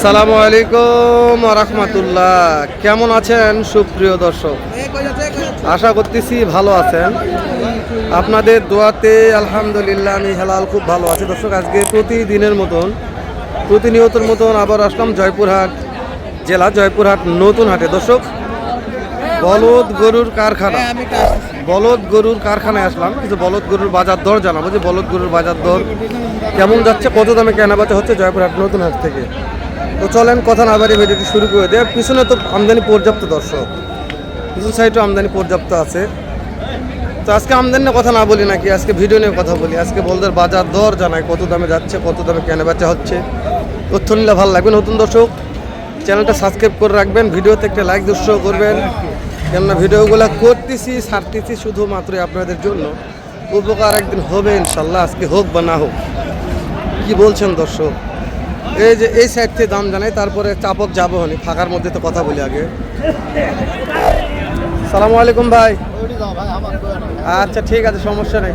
আসসালামু আলাইকুম রাহমাতুল্লাহ। কেমন আছেন সুপ্রিয় দর্শক? আশা করতেছি ভালো আছেন। আপনাদের দোয়াতে আলহামদুলিল্লাহ আমি হেলাল খুব ভালো আছি দর্শক। আজকে প্রতিনিয়তর মতন আবার আসলাম জয়পুরহাট জেলা জয়পুরহাট নতুন হাটে দর্শক। বলদ গরুর কারখানায় আসলাম। কিছু বলদ গরুর বাজার দর জানাবো যে বলদ গরুর বাজার দর কেমন যাচ্ছে, কত দামে কেনাবেচা হচ্ছে জয়পুরহাট নতুন হাট থেকে। তো চলেন কথা না বাড়ি ভিডিওটি শুরু করে দেয়। পিছনে তো আমদানি পর্যাপ্ত দর্শক, পিছন সাইডেও আমদানি পর্যাপ্ত আছে। তো আজকে আমদানির কথা না বলি নাকি, আজকে ভিডিও নিয়ে কথা বলি। আজকে বলদের বাজার দর জানাই, কত দামে যাচ্ছে, কত দামে কেনাবেচা হচ্ছে। তথ্য নিলে ভালো লাগবে। নতুন দর্শক চ্যানেলটা সাবস্ক্রাইব করে রাখবেন, ভিডিওতে একটা লাইক দর্শক করবেন। কেননা ভিডিওগুলো করতেছি ছাড়তেছি শুধুমাত্র আপনাদের জন্য, উপকার একদিন হবে ইনশাল্লাহ। আজকে হোক বা না হোক, কি বলছেন দর্শক? এই যে এই সাইড থেকে দাম জানাই, তারপরে চাপক যাবো হনি, ফাঁকার মধ্যে তো কথা বলি আগে। সালামু আলাইকুম ভাই। আচ্ছা ঠিক আছে, সমস্যা নেই।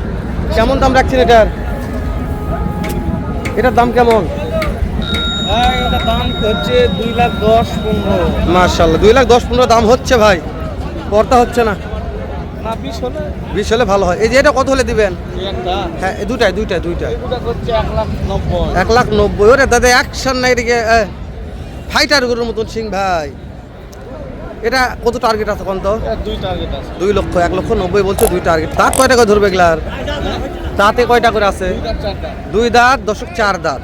কেমন দাম রাখছেন এটার দাম কেমন? দাম হচ্ছে 2,10,15। মাশাআল্লাহ 2,10,15 দাম হচ্ছে ভাই, পড়তা হচ্ছে না। 20 হলে ভালো হয়। এই যে এটা কত হলে দিবেন? হ্যাঁ দুইটাই 1,90,000। ওরে দাদা অ্যাকশন নাই এদিকে, ফাইটার গরুর মতন সিং ভাই। এটা কত টার্গেট আছে কোন তো? 2 লক্ষ 1,90,000 বলছে, 2 টার্গেট। দাঁত কয়টা করে ধরবে এগুলার? দাঁতে কয়টা করে আছে? 2 দাঁত দর্শক, 4 দাঁত।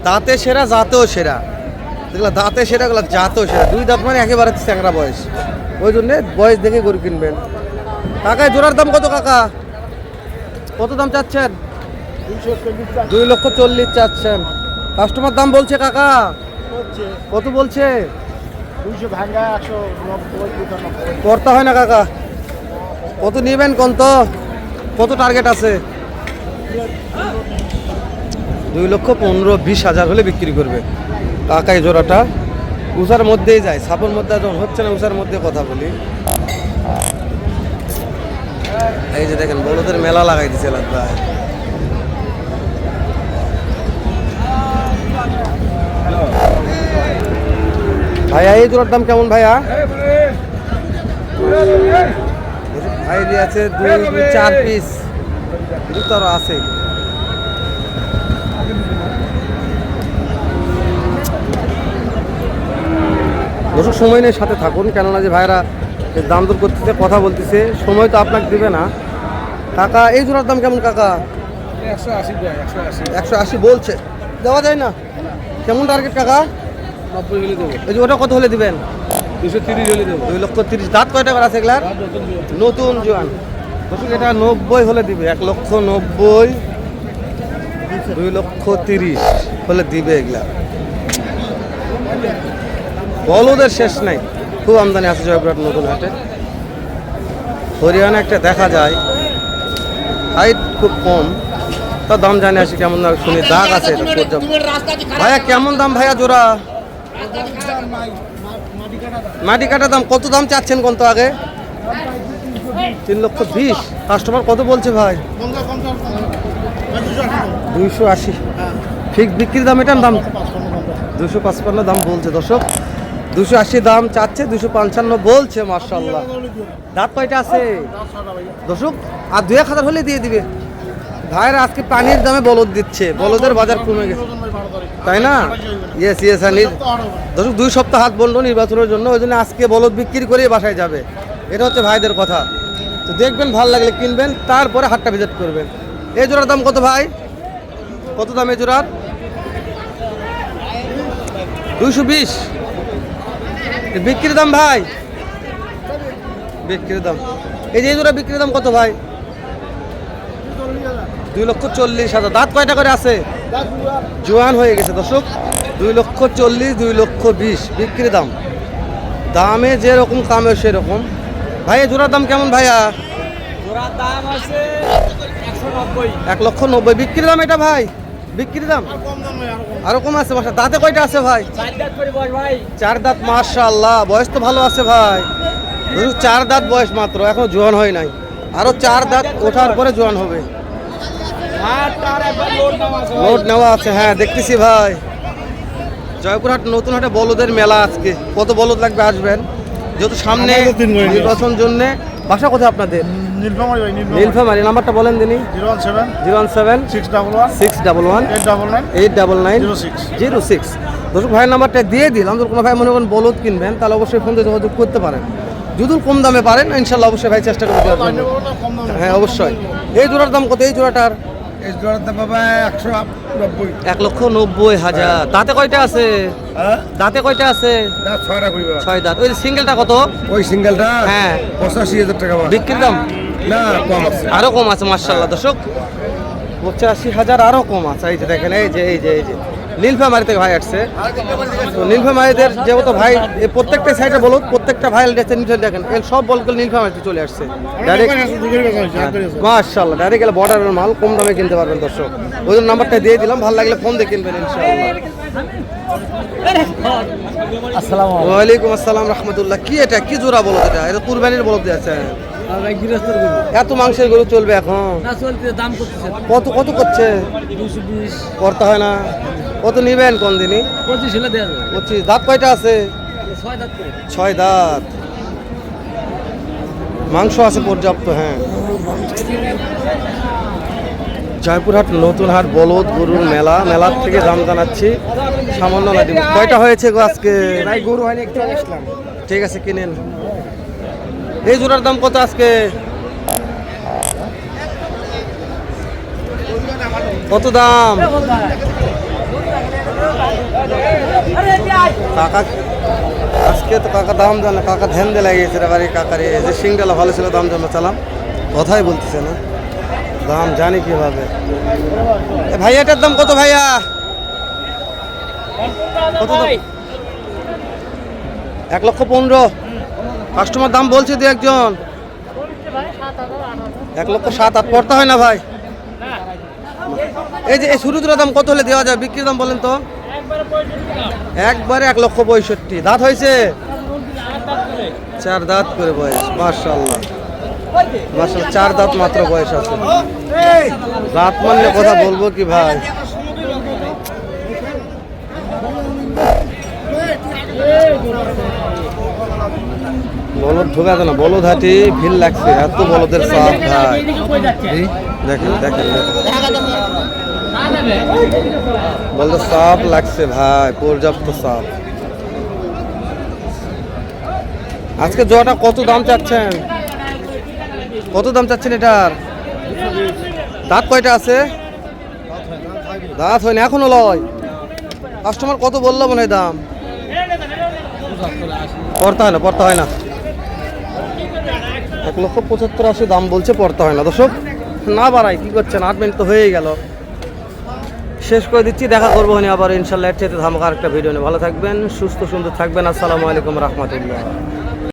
দাঁতে সেরা জাতেও সেরা, দেখলা দাঁতে সেরা গুলা জাতেও সেরা। 2 দাঁত মানে একেবারে চ্যাংরা বয়স, ওই জন্যে বয়স দেখে গরু কিনবেন। কাকা জোড়ার দাম কত? কাকা কত দাম চাচ্ছেন? 2,40,000 চাচ্ছেন। কাস্টমার দাম বলছে কাকা কত বলছে? 200 ভাঙা 190 করতে হয় না কাকা, কত নেবেন কোন তো? কত টার্গেট আছে? 2,15,000-20,000 হলে বিক্রি করবে কাকা এই জোড়াটা। উষার মধ্যেই যায়, সাপের মধ্যে যখন হচ্ছে না, উষার মধ্যে কথা বলি। এই যে দেখেন বলদের মেলা লাগাই দিছে ভাই। ভাইয়া এই জোড়ার দাম কেমন ভাইয়া? ভাই দিয়ে আছে 2-4 পিস, দুটো আছে। দর্শক সময় নেই, সাথে থাকুন। কেননা যে ভাইরা দাম দর করতেছে, কথা বলতেছে, সময় তো আপনাকে দেবে না। কাকা এই জোড়ার দাম কেমন কাকা? 180 বলছে, দেওয়া যায় না। কেমন টার্গেট কাকা? 90 হলে দেবো। এই যে ওটা কত হলে দিবেন? 230 হলে দেবো। 2,30,000। দাঁত কয়টা করে আছে এগুলার? নতুন জোয়ান দর্শক। এটা 90 হলে দিবে, 1,90,000। 2,30,000 হলে দিবে এগুলা। বলদের শেষ নাই, খুব আমদানি আছে জয়পুরহাট নতুন হাটে। হরিয়ানা একটা দেখা যায়, হাইট খুব কম, তার দাম জানি আসি কেমন দাম শুনি। দাগ আছে এটা পর্যাপ্ত। ভাইয়া কেমন দাম ভাইয়া জোড়া? মাটি কাটা দাম কত দাম চাচ্ছেন কোন তো আগে? 3,20,000। কাস্টমার কত বলছে ভাই? 280 ফিক্স বিক্রির দাম। এটার দাম 255 দাম বলছে দর্শক। 280 দাম চাচ্ছে, 255 বলছে। মাশাআল্লাহ। দাঁত কয়টা আছে দর্শক? আর 2,000 হলে দিয়ে দিবে ভাইরা। আজকে পানির দামে বলদ দিচ্ছে, বলদের বাজার কমে গেছে তাই না? ইয়েস দর্শক, 2 সপ্তাহ হাত বন্ধ নির্বাচনের জন্য, ওই জন্য আজকে বলদ বিক্রি করে বাসায় যাবে। এটা হচ্ছে ভাইদের কথা। তো দেখবেন, ভালো লাগলে কিনবেন, তারপরে হাটটা ভিজিট করবেন। এই জোড়ার দাম কত ভাই? কত দাম এই জোড়ার? 220 বিক্রির দাম ভাই, বিক্রির দাম। এই যে জোড়া বিক্রির দাম কত ভাই? 2,40,000। দাঁত কয়টা করে আছে? জোয়ান হয়ে গেছে দর্শক। 2,40,000, 2,20,000 বিক্রির দাম। দামে যেরকম কামে সেরকম। ভাই এই জোড়ার দাম কেমন ভাইয়া? জোড়ার দাম আছে 190। 1,90,000 বিক্রির দাম এটা ভাই, বিক্রির দাম আরো কম আছে। বাসা দাঁতে কয়টা আছে ভাই? 4 দাঁত করে বয়স ভাই। 4 দাঁত। মাশাআল্লাহ, বয়স তো ভালো আছে ভাই। 4 দাঁত বয়স মাত্র, এখনো জোয়ান হয় নাই। আরো 4 দাঁত ওঠার পরে জোয়ান হবে। লোড নেওয়া আছে, হ্যাঁ দেখতেছি ভাই। জয়পুরহাট নতুন হাটে বলদের মেলা আজকে। কত বলদ লাগবে আসবেন, যেহেতু সামনে আমাদের 3 করে নির্বাচন জন্য। বাসা কোথায় আপনাদের? নীলফামারী ভাই, নীলফামারী। নাম্বারটা বলেন দিনই। 017 017 611 611 899 899 06। 06। দর্শক ভাইয়ের নাম্বারটা দিয়ে দিলাম, যদি কোনো ভাই মনে করেন বলদ কিনবেন তাহলে অবশ্যই ফোন দিয়ে যোগাযোগ করতে পারেন। যদি কম দামে পারেন ইনশাল্লাহ অবশ্যই ভাই চেষ্টা করে দেওয়ার জন্য। হ্যাঁ অবশ্যই। এই জোড়ার দাম কত? এই জোড়াটার এই জোড়ার দাম বাবা 190। 1,90,000। দাঁতে কয়টা আছে? হ্যাঁ, দাঁতে কয়টা আছে? দাঁত 6টা কইবা। 6 দাঁত। ওই সিঙ্গেলটা কত? ওই সিঙ্গেলটা হ্যাঁ 85,000 টাকা। বিক্রির দাম না, কম আছে। আরো কম আছে মাশাআল্লাহ দর্শক। 85,000 আরো কম আছে। এই যে দেখেন, এই যে নীলফামারী থেকে ভাই আসছে। তো নীলফামারীদের যেহেতু ভাই এই প্রত্যেকটা সাইডে বলুন, প্রত্যেকটা ভাই দেখেন এই সব বলগুলো নীলফামারীতে চলে আসছে ডাইরেক্ট। মাশাআল্লাহ ডাইরেক্ট গেলে বর্ডারের মাল কম দামে কিনতে পারবেন দর্শক। ওই জন্য নাম্বারটা দিয়ে দিলাম, ভালো লাগলে ফোন দিয়ে কিনবেন ইনশাআল্লাহ। আসসালামু ওয়ালাইকুম আসসালাম রাহমাতুল্লাহ। কি এটা, কি জোড়া বলদ এটা? এটা কুরবানির বলদ আছে। ভাই গৃহস্থর গরু এত মাংসের গরু চলবে এখন? না চলতে দাম করতেছে কত কত করছে? 220 করতে হয় না? কত নিবেন কোন দিনই? 25 হলে দেওয়া যাবে। 25। দাঁত কয়টা আছে? 6 দাঁত করে। 6 দাঁত। মাংস আছে পর্যাপ্ত। হ্যাঁ, জয়পুরহাট নতুন হাট বলদ গরুর মেলার থেকে দাম জানাচ্ছি। সামান্য না দিব। কয়টা হয়েছে গো আজকে? ভাই গরু হয়নি, একটু আগে আসলাম। ঠিক আছে কিনেন। এই জোড়ার দাম কত আজকে? কত দাম? কাকা আজকে তো কাকা দাম জানে, কাকা ধ্যান দিয়ে লাগিয়েছে রে বাড়ি কাকারে। এই যে সিংডালা ভালো ছিল, দাম জমা চালাম, কথাই বলতেছে না, দাম জানি কিভাবে। এ ভাইয়া এটার দাম কত ভাইয়া? কত দাম? 1,15,000। কাস্টমার দাম বলছে দু একজন। 1,07,000 পড়তে হয় না ভাই? এই যে এই শুরু দাম কত হলে দেওয়া যায়? বিক্রির দাম বলেন তো। একবারে 1,65,000। দাঁত হয়েছে? 4 দাঁত করে বয়স। মাশাআল্লাহ মাশাআল্লাহ, 4 দাঁত মাত্র বয়স আছে। দাঁত মানলে কথা বলবো কি ভাই। বলদ ঢোকাতে না, বলদ হাটি ভিড় লাগছে, এত বলদের চাপ ভাই। দেখেন দেখেন বলদের চাপ লাগছে ভাই, পর্যাপ্ত চাপ। আজকে জোয়াটা কত দাম চাচ্ছেন? কত দাম চাচ্ছেন এটার? দাঁত কয়টা আছে? দাঁত হয়নি এখনো লয়। কাস্টমার কত বললো মনে হয় দাম? পড়তে হয় না, পড়তে হয় না। 1,75,000 দাম বলছে, পড়তে হয় না দর্শক। না বাড়াই কি করছেন? 8 মিনিট তো হয়েই গেল, শেষ করে দিচ্ছি। দেখা করবো আবার ইনশাল্লাহ। এর চেয়ে ধামাকা একটা ভিডিও নিয়ে। ভালো থাকবেন, সুস্থ সুন্দর থাকবেন। আসসালামু আলাইকুম রহমতুল্লাহ।